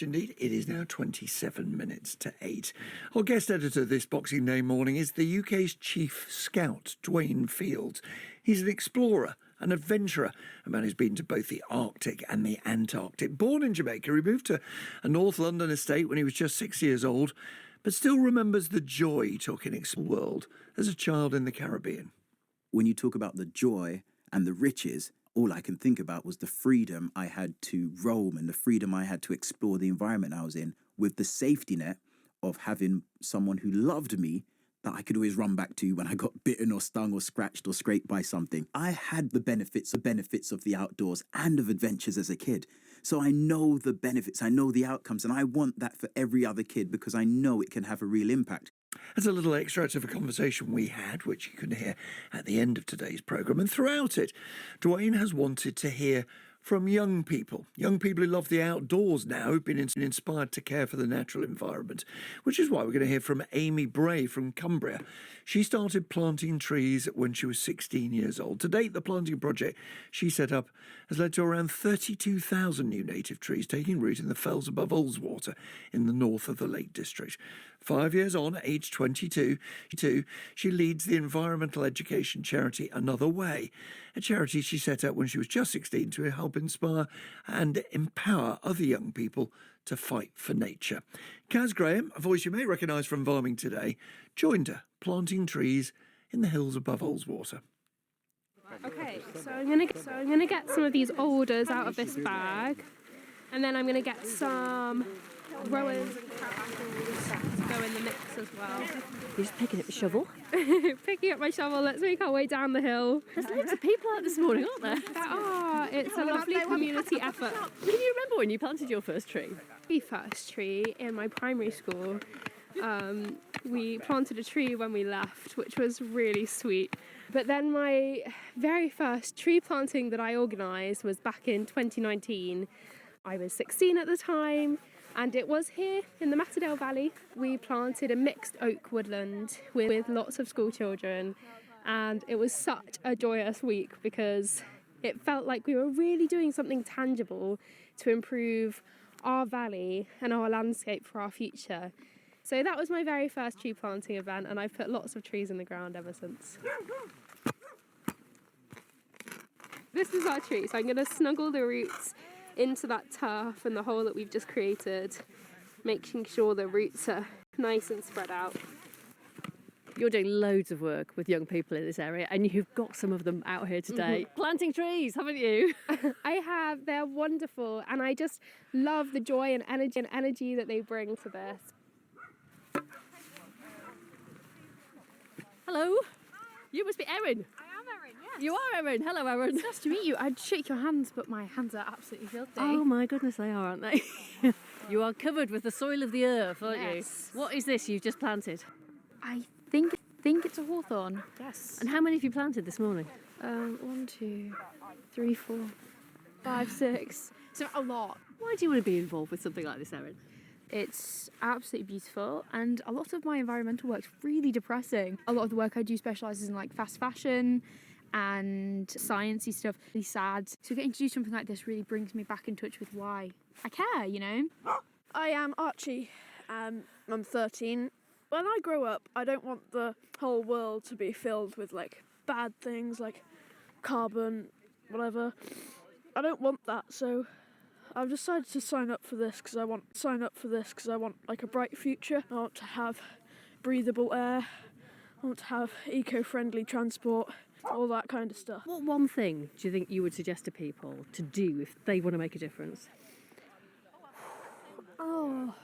Indeed, it is now 27 minutes to 8. Our guest editor this Boxing Day morning is the UK's chief scout, Dwayne Fields. He's an explorer, an adventurer, a man who's been to both the Arctic and the Antarctic. Born in Jamaica, he moved to a North London estate when he was just 6 years old, but still remembers the joy he took in exploring the world as a child in the Caribbean. When you talk about the joy and the riches, all I can think about was the freedom I had to roam and the freedom I had to explore the environment I was in, with the safety net of having someone who loved me that I could always run back to when I got bitten or stung or scratched or scraped by something. I had the benefits of the outdoors and of adventures as a kid. So I know the benefits, I know the outcomes, and I want that for every other kid because I know it can have a real impact. As a little extract of a conversation we had, which you can hear at the end of today's programme, and throughout it, Dwayne has wanted to hear from young people who love the outdoors now, who've been inspired to care for the natural environment, which is why we're going to hear from Amy Bray from Cumbria. She started planting trees when she was 16 years old. To date, the planting project she set up has led to around 32,000 new native trees taking root in the fells above Ullswater in the north of the Lake District. 5 years on, aged 22, she leads the environmental education charity Another Way, a charity she set up when she was just 16 to help inspire and empower other young people to fight for nature. Caz Graham, a voice you may recognise from Farming Today, joined her planting trees in the hills above Ullswater. Okay, so I'm gonna get some of these alders out of this bag, and then I'm gonna get some rowers and carapaces to go in the mix as well. You're just picking up your shovel? Picking up my shovel, let's make our way down the hill. There's loads of people out this morning, aren't there? It's a lovely community effort. Can you remember when you planted your first tree? The first tree in my primary school, we planted a tree when we left, which was really sweet. But then my very first tree planting that I organised was back in 2019. I was 16 at the time, and it was here in the Matterdale Valley. We planted a mixed oak woodland with lots of school children, and it was such a joyous week because it felt like we were really doing something tangible to improve our valley and our landscape for our future. So that was my very first tree planting event, and I've put lots of trees in the ground ever since. This is our tree, so I'm going to snuggle the roots into that turf and the hole that we've just created, making sure the roots are nice and spread out. You're doing loads of work with young people in this area, and you've got some of them out here today. Planting trees, haven't you? I have. They're wonderful, and I just love the joy and energy that they bring to this. Hello. You must be Erin. I am Erin, yes. You are Erin. Hello, Erin. It's nice to meet you. I'd shake your hands, but my hands are absolutely filthy. Oh my goodness, they are, aren't they? You are covered with the soil of the earth, aren't Yes. you? What is this you've just planted? I think it's a hawthorn. Yes. And how many have you planted this morning? 1, 2, 3, 4, 5, 6. So a lot. Why do you want to be involved with something like this, Erin? It's absolutely beautiful, and a lot of my environmental work's really depressing. A lot of the work I do specialises in like fast fashion and sciencey stuff. Really sad. So getting to do something like this really brings me back in touch with why I care, you know? I am Archie. I'm 13. When I grow up, I don't want the whole world to be filled with like bad things like carbon, whatever. I don't want that, so I've decided to sign up for this because I want like a bright future. I want to have breathable air. I want to have eco-friendly transport, all that kind of stuff. What one thing do you think you would suggest to people to do if they want to make a difference? Oh,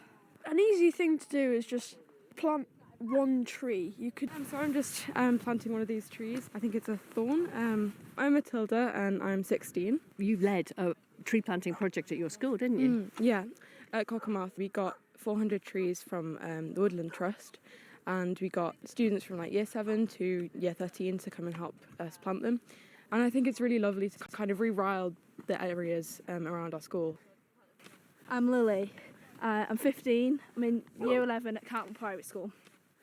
an easy thing to do is just plant one tree. You could. So I'm just planting one of these trees. I think it's a thorn. I'm Matilda and I'm 16. You led a tree planting project at your school, didn't you? Yeah, at Cockermouth we got 400 trees from the Woodland Trust, and we got students from like year 7 to year 13 to come and help us plant them. And I think it's really lovely to kind of rewild the areas around our school. I'm Lily. I'm 15. I'm in year 11 at Carlton Private School.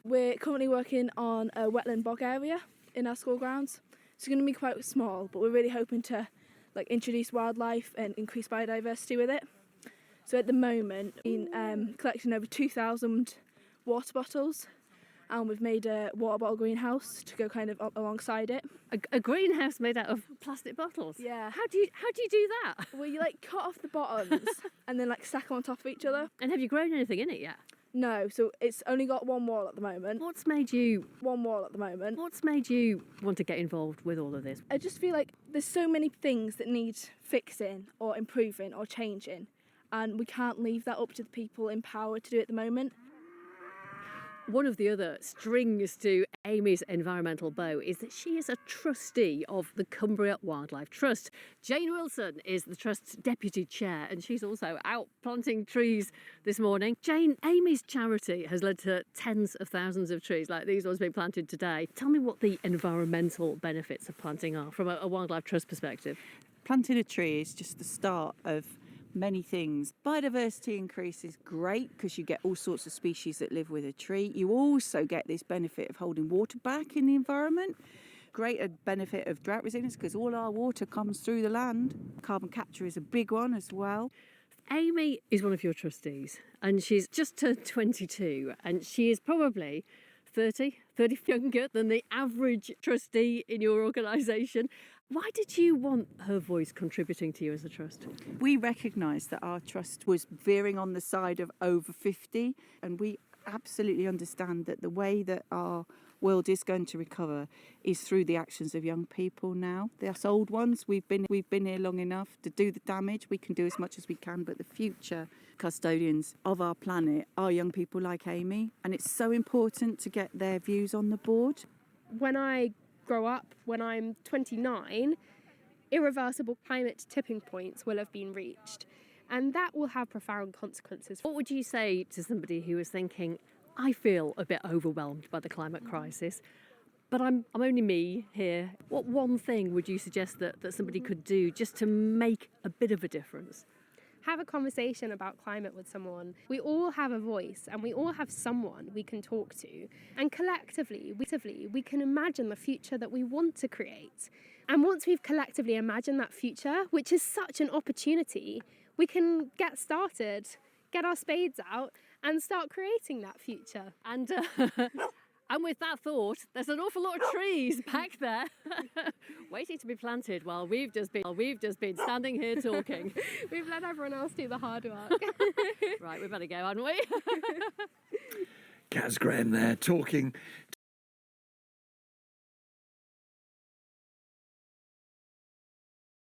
We're currently working on a wetland bog area in our school grounds. It's going to be quite small, but we're really hoping to like introduce wildlife and increase biodiversity with it. So at the moment, we've been collecting over 2,000 water bottles, and we've made a water bottle greenhouse to go kind of alongside it. A greenhouse made out of plastic bottles? Yeah. How do you do that? Well, you like cut off the bottoms and then like stack them on top of each other. And have you grown anything in it yet? No, so it's only got one wall at the moment. What's made you One wall at the moment. What's made you want to get involved with all of this? I just feel like there's so many things that need fixing or improving or changing, and we can't leave that up to the people in power to do at the moment. One of the other strings to Amy's environmental bow is that she is a trustee of the Cumbria Wildlife Trust. Jane Wilson is the Trust's deputy chair, and she's also out planting trees this morning. Jane, Amy's charity has led to tens of thousands of trees like these ones being planted today. Tell me what the environmental benefits of planting are from a Wildlife Trust perspective. Planting a tree is just the start of many things. Biodiversity increase is great because you get all sorts of species that live with a tree. You also get this benefit of holding water back in the environment. Greater benefit of drought resilience because all our water comes through the land. Carbon capture is a big one as well. Amy is one of your trustees, and she's just turned 22, and she is probably 30 younger than the average trustee in your organisation. Why did you want her voice contributing to you as a trust? We recognised that our trust was veering on the side of over 50, and we absolutely understand that the way that our world is going to recover is through the actions of young people now. Us old ones, we've been here long enough to do the damage. We can do as much as we can, but the future custodians of our planet are young people like Amy, and it's so important to get their views on the board. When I grow up, when I'm 29, irreversible climate tipping points will have been reached, and that will have profound consequences. What would you say to somebody who is thinking, I feel a bit overwhelmed by the climate crisis, but I'm only me here? What one thing would you suggest that somebody could do just to make a bit of a difference? Have a conversation about climate with someone. We all have a voice and we all have someone we can talk to. And collectively, we can imagine the future that we want to create. And once we've collectively imagined that future, which is such an opportunity, we can get started, get our spades out and start creating that future. And with that thought, there's an awful lot of trees back there waiting to be planted while we've just been standing here talking. We've let everyone else do the hard work. Right, we better go, hadn't we? Caz Graham there talking